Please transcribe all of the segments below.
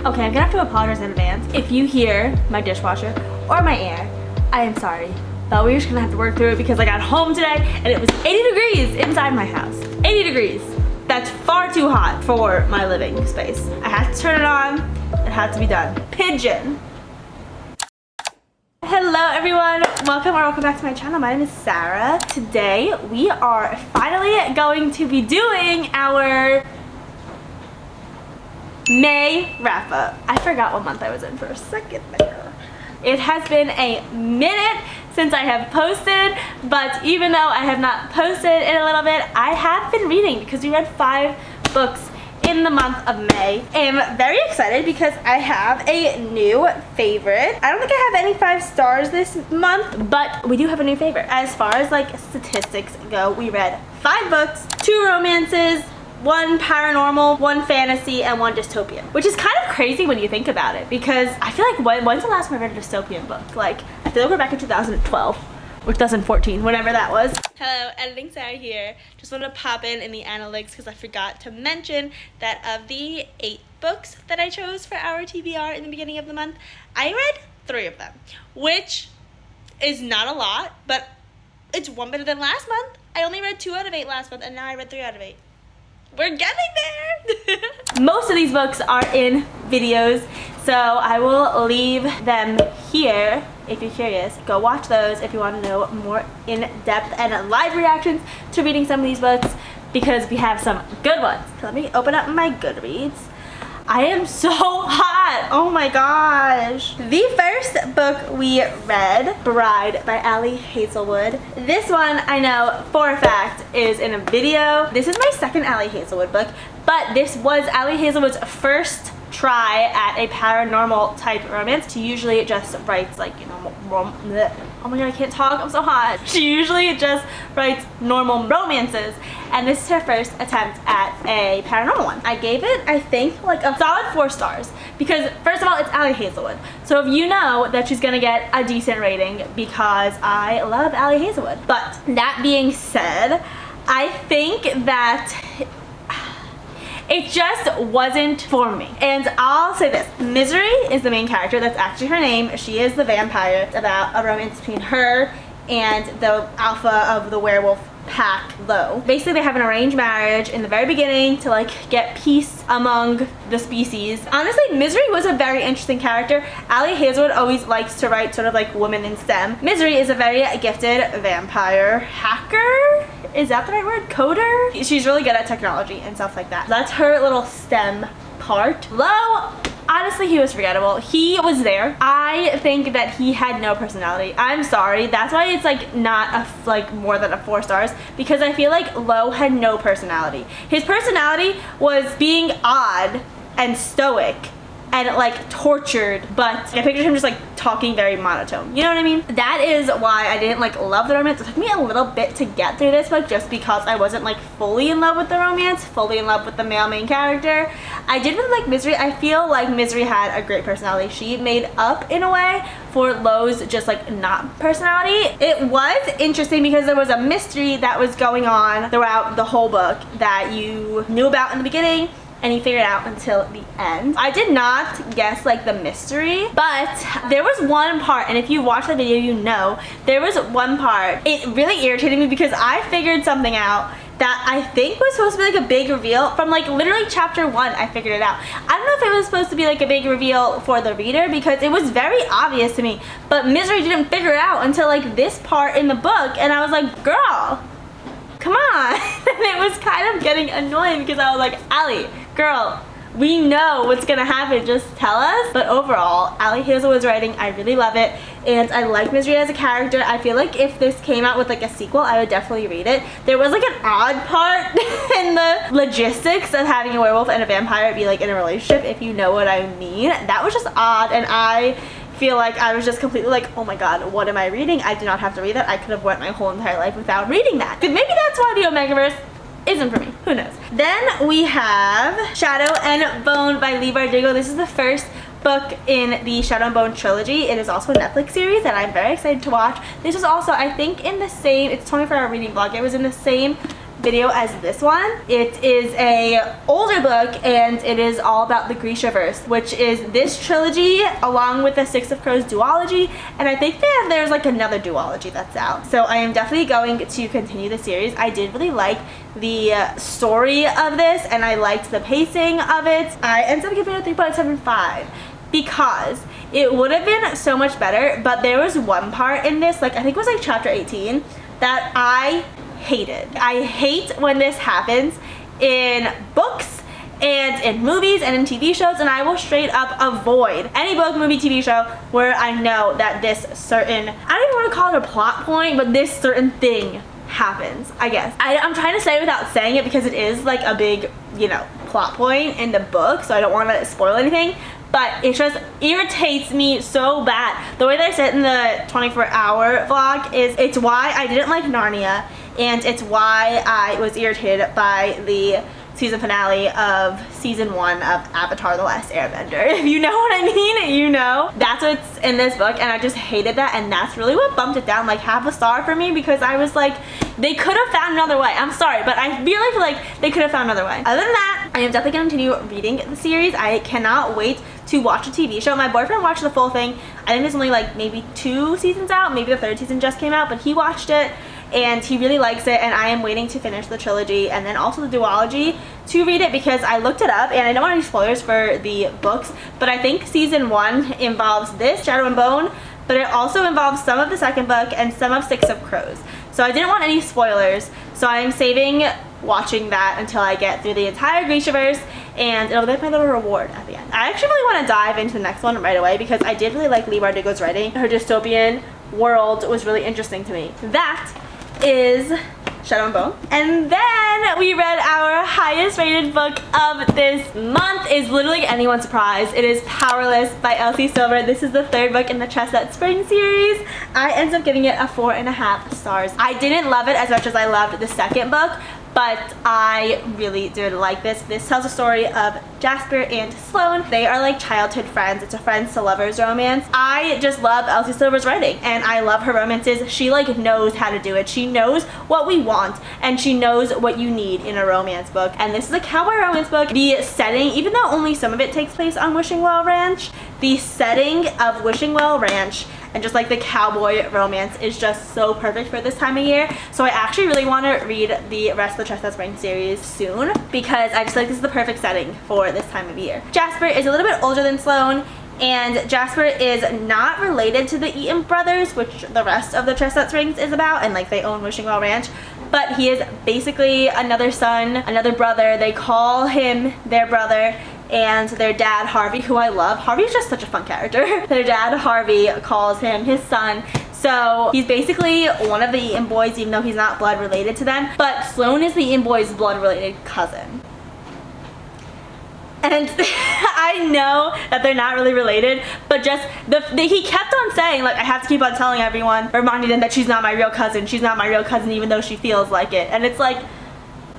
Okay, I'm gonna have to apologize in advance. If you hear my dishwasher or my air, I am sorry. But we're just gonna have to work through it because I got home today and it was 80 degrees inside my house. 80 degrees. That's far too hot for my living space. I had to turn it on. It had to be done. Pigeon. Hello everyone, welcome back to my channel. My name is Sarah. Today we are finally going to be doing our May wrap up. I forgot what month I was in for a second there. It has been a minute since I have posted, but even though I have not posted in a little bit, I have been reading because we read 5 books in the month of May. I am very excited because I have a new favorite. I don't think I have any 5 stars this month, but we do have a new favorite. As far as like statistics go, we read 5 books, 2 romances, 1 paranormal, 1 fantasy, and 1 dystopian. Which is kind of crazy when you think about it, because I feel like when's the last time I read a dystopian book? Like, I feel like we're back in 2012. Or 2014, whenever that was. Hello, Editing Sarah here. Just want to pop in the analytics because I forgot to mention that of the 8 books that I chose for our TBR in the beginning of the month, I read 3 of them, which is not a lot, but it's 1 better than last month. I only read 2 out of 8 last month, and now I read 3 out of 8. We're getting there! Most of these books are in videos, so I will leave them here. If you're curious, go watch those if you want to know more in-depth and live reactions to reading some of these books, because we have some good ones. Let me open up my Goodreads. I am so hot! Oh my gosh! The first book we read, Bride by Ali Hazelwood. This one I know for a fact is in a video. This is my second Ali Hazelwood book, but this was Ali Hazelwood's first try at a paranormal type romance. She usually just writes like, you know, oh my god, I can't talk, I'm so hot. She usually just writes normal romances, and this is her first attempt at a paranormal one. I gave it, I think, like a solid 4 stars, because first of all, it's Ali Hazelwood, so if you know that she's gonna get a decent rating, because I love Ali Hazelwood. But that being said, I think that it just wasn't for me. And I'll say this, Misery is the main character. That's actually her name. She is the vampire. It's about a romance between her and the alpha of the werewolf pack, Lo. Basically, they have an arranged marriage in the very beginning to like get peace among the species. Honestly, Misery was a very interesting character. Ali Hazelwood always likes to write sort of like women in STEM. Misery is a very gifted vampire hacker. Is that the right word? Coder? She's really good at technology and stuff like that. That's her little STEM part. Lo, honestly, he was forgettable. He was there. I think that he had no personality. I'm sorry. That's why it's like not like more than a 4 stars, because I feel like Lo had no personality. His personality was being odd and stoic and like tortured, but I pictured him just like talking very monotone. You know what I mean? That is why I didn't like love the romance. It took me a little bit to get through this book, just because I wasn't like fully in love with the romance, fully in love with the male main character. I did really like Misery. I feel like Misery had a great personality. She made up in a way for Lo's just like not personality. It was interesting because there was a mystery that was going on throughout the whole book that you knew about in the beginning and you figured out until the end. I did not guess like the mystery, but there was one part, and if you watch the video you know, there was one part, it really irritated me because I figured something out that I think was supposed to be like a big reveal from like literally chapter 1. I figured it out. I don't know if it was supposed to be like a big reveal for the reader, because it was very obvious to me, but Misery didn't figure it out until like this part in the book, and I was like, girl, come on. And it was kind of getting annoying because I was like, Ali, girl, we know what's gonna happen, just tell us. But overall, Ali Hazelwood's writing, I really love it, and I like Misery as a character. I feel like if this came out with like a sequel, I would definitely read it. There was like an odd part in the logistics of having a werewolf and a vampire be like in a relationship, if you know what I mean. That was just odd, and I feel like I was just completely like, oh my god, what am I reading? I did not have to read that. I could have went my whole entire life without reading that. Maybe that's why the Omegaverse isn't for me. Who knows? Then we have Shadow and Bone by Leigh Bardugo. This is the first book in the Shadow and Bone trilogy. It is also a Netflix series that I'm very excited to watch. This was also, I think, in the same, it's 24-hour reading vlog. It was in the same video as this one. It is a older book, and it is all about the Grishaverse, which is this trilogy along with the Six of Crows duology, and I think that there's like another duology that's out. So I am definitely going to continue the series. I did really like the story of this, and I liked the pacing of it. I ended up giving it a 3.75 because it would have been so much better, but there was one part in this, like I think it was like chapter 18, that I hated. I hate when this happens in books and in movies and in TV shows, and I will straight up avoid any book, movie, TV show where I know that this certain, I don't even want to call it a plot point, but this certain thing happens, I guess. I'm trying to say it without saying it because it is like a big, you know, plot point in the book, so I don't want to spoil anything, but it just irritates me so bad. The way that I said in the 24-hour vlog is it's why I didn't like Narnia, and it's why I was irritated by the season finale of season 1 of Avatar: The Last Airbender. If you know what I mean, you know. That's what's in this book, and I just hated that, and that's really what bumped it down like half a star for me, because I was like, they could have found another way. I'm sorry, but I really feel like they could have found another way. Other than that, I am definitely going to continue reading the series. I cannot wait to watch a TV show. My boyfriend watched the full thing. I think there's only like maybe 2 seasons out. Maybe the 3rd season just came out, but he watched it and he really likes it, and I am waiting to finish the trilogy and then also the duology to read it, because I looked it up, and I don't want any spoilers for the books, but I think season 1 involves this, Shadow and Bone, but it also involves some of the 2nd book and some of Six of Crows. So I didn't want any spoilers, so I'm saving watching that until I get through the entire Grishaverse, and it'll be my little reward at the end. I actually really want to dive into the next one right away, because I did really like Leigh Bardugo's writing. Her dystopian world was really interesting to me. That is Shadow and Bone. And then we read our highest rated book of this month. Is literally anyone's surprise. It is Powerless by Elsie Silver. This is the 3rd book in the Chestnut Spring series. I ended up giving it a 4.5 stars. I didn't love it as much as I loved the 2nd book, but I really did like this. This tells a story of Jasper and Sloane. They are like childhood friends. It's a friends to lovers romance. I just love Elsie Silver's writing, and I love her romances. She like knows how to do it. She knows what we want, and she knows what you need in a romance book. And this is a cowboy romance book. The setting, even though only some of it takes place on Wishing Well Ranch, the setting of Wishing Well Ranch and just like the cowboy romance is just so perfect for this time of year. So I actually really want to read the rest of the Chestnut Spring series soon, because I just like this is the perfect setting for this time of year. Jasper is a little bit older than Sloane, and Jasper is not related to the Eaton brothers, which the rest of the Chestnut Springs is about, and like they own Wishing Well Ranch, but he is basically another son, another brother. They call him their brother, and their dad Harvey, who I love. Harvey is just such a fun character. Their dad Harvey calls him his son. So he's basically one of the Eaton boys, even though he's not blood related to them. But Sloane is the Eaton boy's blood related cousin. And I know that they're not really related, but just he kept on saying, like, I have to keep on telling everyone, reminding them that she's not my real cousin. She's not my real cousin, even though she feels like it. And it's like,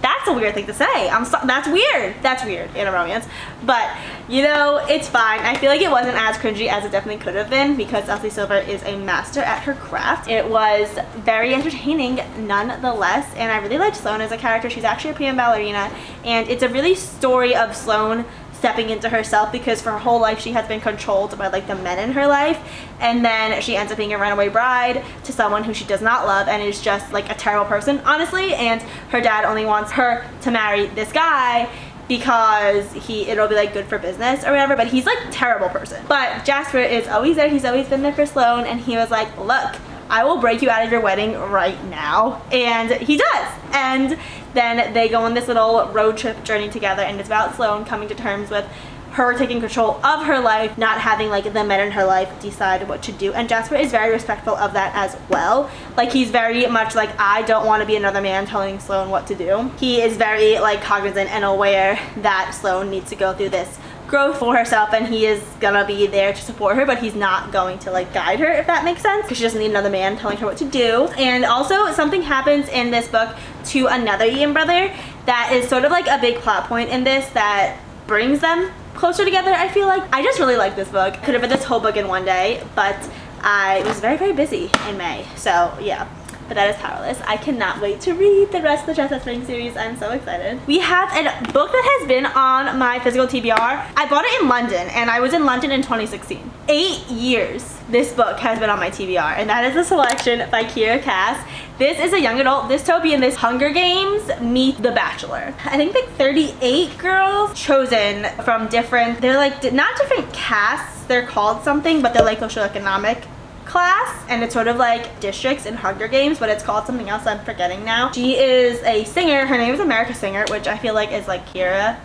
that's a weird thing to say. That's weird. That's weird in a romance. But, you know, it's fine. I feel like it wasn't as cringy as it definitely could have been, because Elsie Silver is a master at her craft. It was very entertaining nonetheless, and I really liked Sloane as a character. She's actually a prima ballerina, and it's a really story of Sloane stepping into herself, because for her whole life she has been controlled by like the men in her life, and then she ends up being a runaway bride to someone who she does not love and is just like a terrible person, honestly, and her dad only wants her to marry this guy because it'll be like good for business or whatever, but he's like a terrible person. But Jasper is always there. He's always been there for Sloane, and he was like, look, I will break you out of your wedding right now. And he does. And then they go on this little road trip journey together, and it's about Sloane coming to terms with her taking control of her life, not having like the men in her life decide what to do. And Jasper is very respectful of that as well. Like, he's very much like, I don't want to be another man telling Sloane what to do. He is very like cognizant and aware that Sloane needs to go through this growth for herself, and he is gonna be there to support her, but he's not going to like guide her, if that makes sense, because she doesn't need another man telling her what to do. And also something happens in this book to another Eaton brother that is sort of like a big plot point in this that brings them closer together, I feel like. I just really like this book. Could have read this whole book in one day, but I was very, very busy in May, so yeah. but that is powerless. I cannot wait to read the rest of the Chestnut Spring series. I'm so excited. We have a book that has been on my physical TBR. I bought it in London, and I was in London in 2016. 8 years this book has been on my TBR, and that is a selection by Kira Cass. This is a young adult dystopian. This Hunger Games meets The Bachelor. I think like 38 girls chosen from different, they're like not different casts, they're called something, but they're like socioeconomic class, and it's sort of like districts in Hunger Games, but it's called something else I'm forgetting now. She is a singer. Her name is America Singer, which I feel like is like Kira.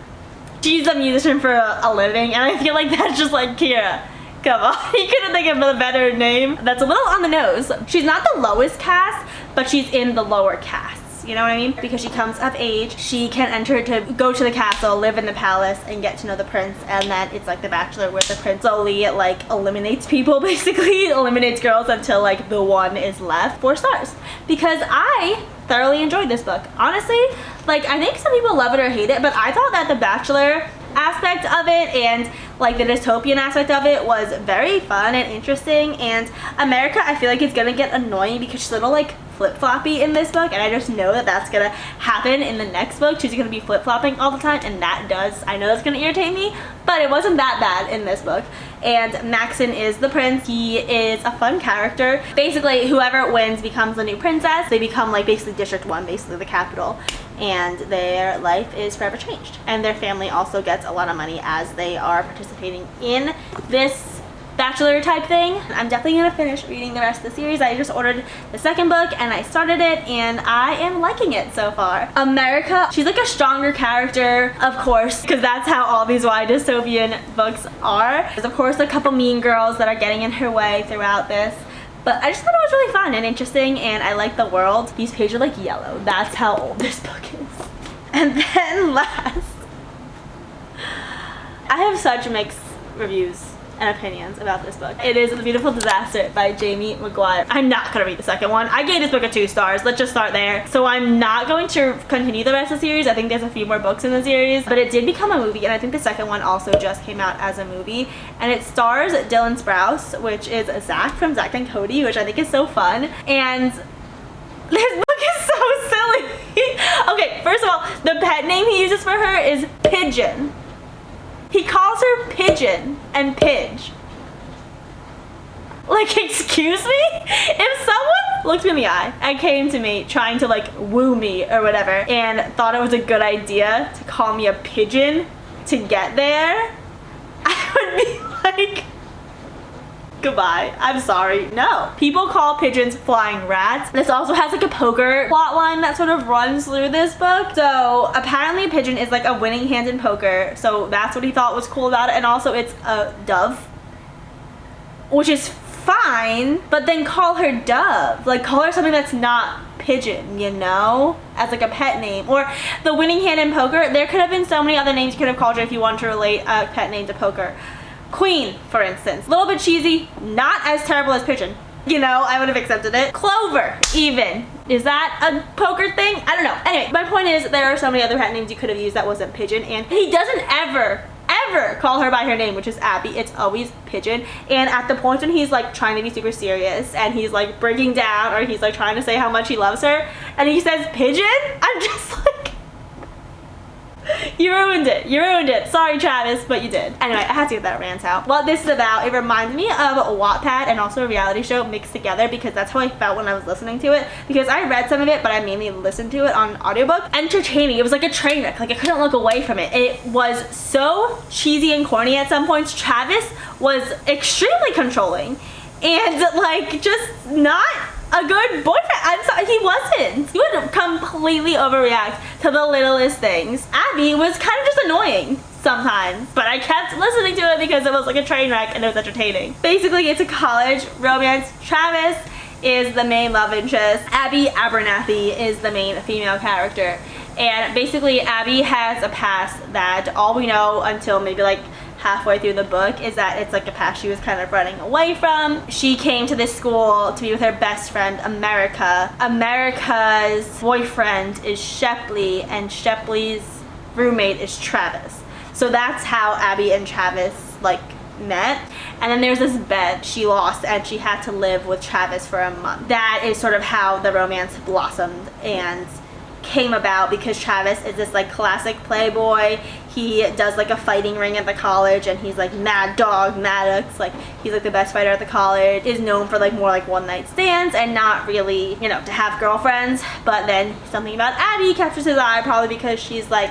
She's a musician for a living, and I feel like that's just like Kira. Come on, you couldn't think of a better name. That's a little on the nose. She's not the lowest cast, but she's in the lower casts. You know what I mean? Because she comes of age, she can enter to go to the castle, live in the palace, and get to know the prince. And then it's like The Bachelor, where the prince slowly like eliminates people, basically eliminates girls until like the one is left. 4 stars, because I thoroughly enjoyed this book. Honestly, like I think some people love it or hate it, but I thought that The Bachelor aspect of it and like the dystopian aspect of it was very fun and interesting. And America, I feel like it's gonna get annoying because she's a little like flip-floppy in this book, and I just know that that's gonna happen in the next book. She's gonna be flip-flopping all the time, and I know that's gonna irritate me, but it wasn't that bad in this book. And Maxon is the prince. He is a fun character. Basically, whoever wins becomes the new princess. They become like basically District 1, basically the capital, and their life is forever changed. And their family also gets a lot of money as they are participating in this Bachelor type thing. I'm definitely gonna finish reading the rest of the series. I just ordered the second book and I started it, and I am liking it so far. America, she's like a stronger character, of course, because that's how all these YA dystopian books are. There's of course a couple mean girls that are getting in her way throughout this, but I just thought it was really fun and interesting, and I like the world. These pages are like yellow. That's how old this book is. And then last, I have such mixed reviews and opinions about this book. It is The Beautiful Disaster by Jamie McGuire. I'm not gonna read the second one. I gave this book a 2 stars. Let's just start there. So I'm not going to continue the rest of the series. I think there's a few more books in the series, but it did become a movie, and I think the second one also just came out as a movie, and it stars Dylan Sprouse, which is Zach from Zach and Cody, which I think is so fun. And this book is so silly. Okay, first of all, the pet name he uses for her is Pigeon. He calls her Pigeon and Pidge. Like, excuse me? If someone looked me in the eye and came to me trying to like woo me or whatever and thought it was a good idea to call me a pigeon to get there, I would be like, goodbye, I'm sorry, no. People call pigeons flying rats. This also has like a poker plot line that sort of runs through this book. So apparently a pigeon is like a winning hand in poker, so that's what he thought was cool about it. And also it's a dove, which is fine, but then call her Dove. Like, call her something that's not pigeon, you know, as like a pet name. Or the winning hand in poker, there could have been so many other names you could have called her if you wanted to relate a pet name to poker. Queen, for instance. A little bit cheesy, not as terrible as Pigeon. You know, I would have accepted it. Clover, even. Is that a poker thing? I don't know. Anyway, my point is there are so many other pet names you could have used that wasn't Pigeon, and he doesn't ever call her by her name, which is Abby. It's always Pigeon. And at the point when he's like trying to be super serious and he's like breaking down, or he's like trying to say how much he loves her, and he says Pigeon, I'm just like, you ruined it. You ruined it. Sorry, Travis, but you did. Anyway, I had to get that rant out. What this is about, it reminds me of Wattpad and also a reality show mixed together, because that's how I felt when I was listening to it. Because I read some of it, but I mainly listened to it on audiobook. Entertaining. It was like a train wreck. Like, I couldn't look away from it. It was so cheesy and corny at some points. Travis was extremely controlling and like just not a good boyfriend. I'm sorry, he wasn't. He would completely overreact to the littlest things. Abby was kind of just annoying sometimes, but I kept listening to it because it was like a train wreck and it was entertaining. Basically, it's a college romance. Travis is the main love interest. Abby Abernathy is the main female character. And basically, Abby has a past that all we know until maybe like halfway through the book is that it's like a past she was kind of running away from. She came to this school to be with her best friend, America. America's boyfriend is Shepley, and Shepley's roommate is Travis. So that's how Abby and Travis like met. And then there's this bet she lost and she had to live with Travis for a month. That is sort of how the romance blossomed and came about, because Travis is this like classic playboy. He does like a fighting ring at the college and he's like Mad Dog Maddox, like he's like the best fighter at the college, is known for like more like one night stands and not really, you know, to have girlfriends. But then something about Abby captures his eye, probably because she's like,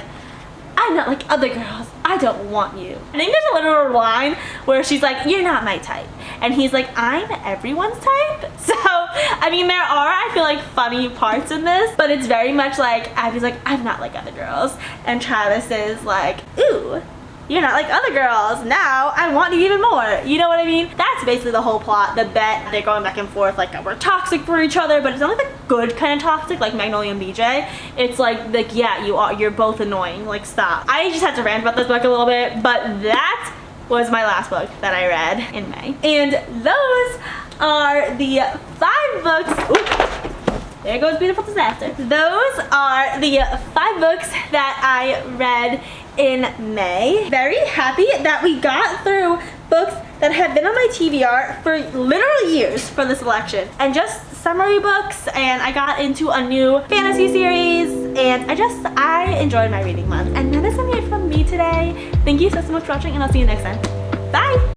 I'm not like other girls, I don't want you. I think there's a literal line where she's like, you're not my type. And he's like, I'm everyone's type. So, I mean, there are, I feel like, funny parts in this, but it's very much like, Abby's like, I'm not like other girls. And Travis is like, ooh, you're not like other girls. Now I want you even more. You know what I mean? That's basically the whole plot. The bet, they're going back and forth like we're toxic for each other, but it's not like the good kind of toxic like Magnolia and BJ. It's like yeah, you're both annoying. Like stop. I just had to rant about this book a little bit, but that was my last book that I read in May. And those are the 5 books. Ooh, there goes Beautiful Disaster. Those are the 5 books that I read in May. Very happy that we got through books that have been on my TBR for literal years for this selection, and just summary books, and I got into a new fantasy series, and I enjoyed my reading month. And that is it from me today. Thank you so much for watching, and I'll see you next time. Bye!